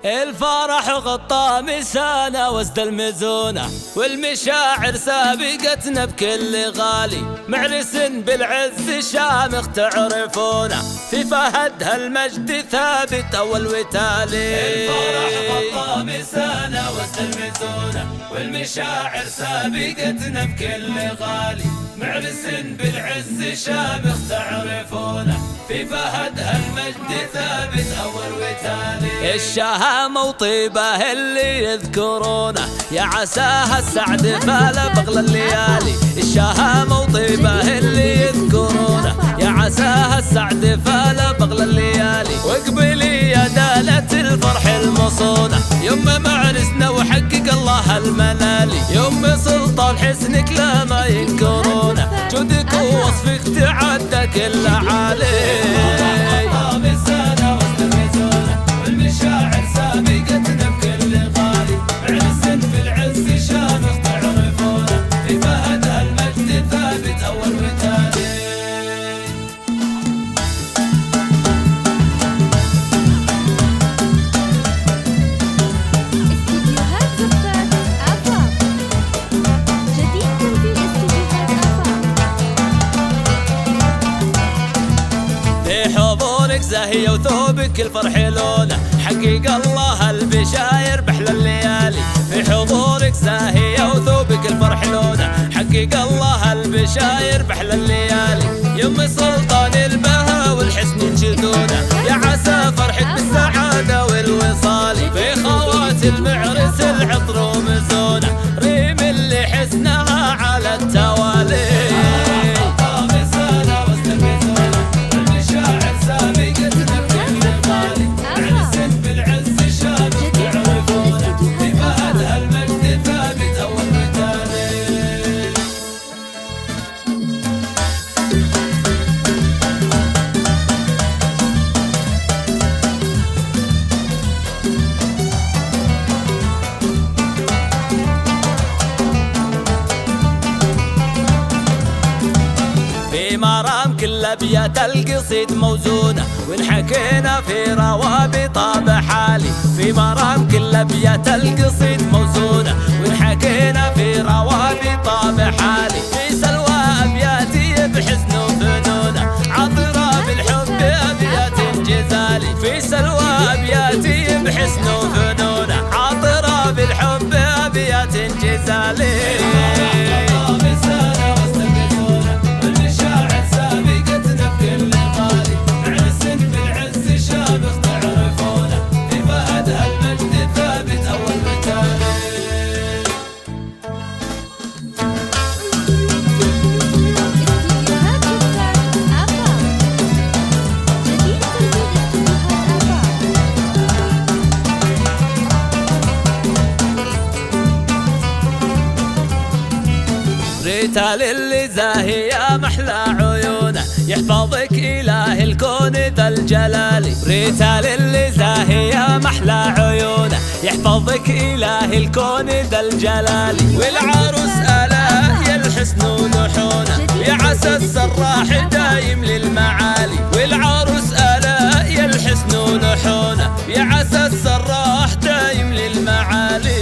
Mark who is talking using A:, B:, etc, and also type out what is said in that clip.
A: الفرح غطى مسانا وسط المزونة، والمشاعر سابقتنا بكل غالي. معرس بالعز شامخ تعرفونه، في فهد هالمجد ثابت أول وتالي. الفرح غطى مسانا وسط المزونة، والمشاعر سابقتنا بكل غالي. معرس بالعز شامخ تعرفونه، في فهد هالمجد ثابت أول وتالي. الشهامة وطيبه اللي يذكرونه، يا عساها السعد فلا بغل الليالي. الشهامة وطيبه اللي يذكرونه، يا عساها السعد فلا بغل الليالي. واقبلي يا دالة الفرح المصونة، يوم معرسنا وحقق الله المنالي. يوم سلطان حسنك لا ما ينكرونه، جودك ووصفك تعدى كل عالي. والمشاعر سابقتنا بكل غالي. معرس بالعز شامخ تعرفونه، في فهد هالمجد ثابت أول وتالي.
B: استديوهات زفات آفاق، جديد تنزيل استديوهات آفاق.
A: في حضورك زاهية وثوبك الفرح لونه، حقق الله البشاير بحلى الليالي. في حضورك زاهية وثوبك الفرح لونه، حقق الله البشاير بحلى الليالي. يوم سلطان البهاء والحسن ينشدونه، يا عسى فرحك بالسعادة والوصال. في خوات المعرس العطر ومزونه، ريم اللي حسنها على التوالي. في مرام كل أبيات القصيد موزونة، وانحكينا في روابط بحالي. في مرام كل أبيات القصيد موزونة، وانحكينا في روابط بحالي. في سلوى أبياتي بحسن وفنونة، عطرة بالحب أبيات جزالي. في سلوى أبياتي بحسن وفنونة، عطرة بالحب أبيات جزالي. ريتال اللي زاهية محلى عيونه، يحفظك إله الكون ذا الجلال. ريتال اللي زاهية محلى عيونه، يحفظك إله الكون ذا الجلال. والعروس آلاء يا الحسن ولحونه، يا عسى السراح دايم للمعالي. والعروس آلاء يا الحسن ولحونه، يا عسى السراح دايم للمعالي.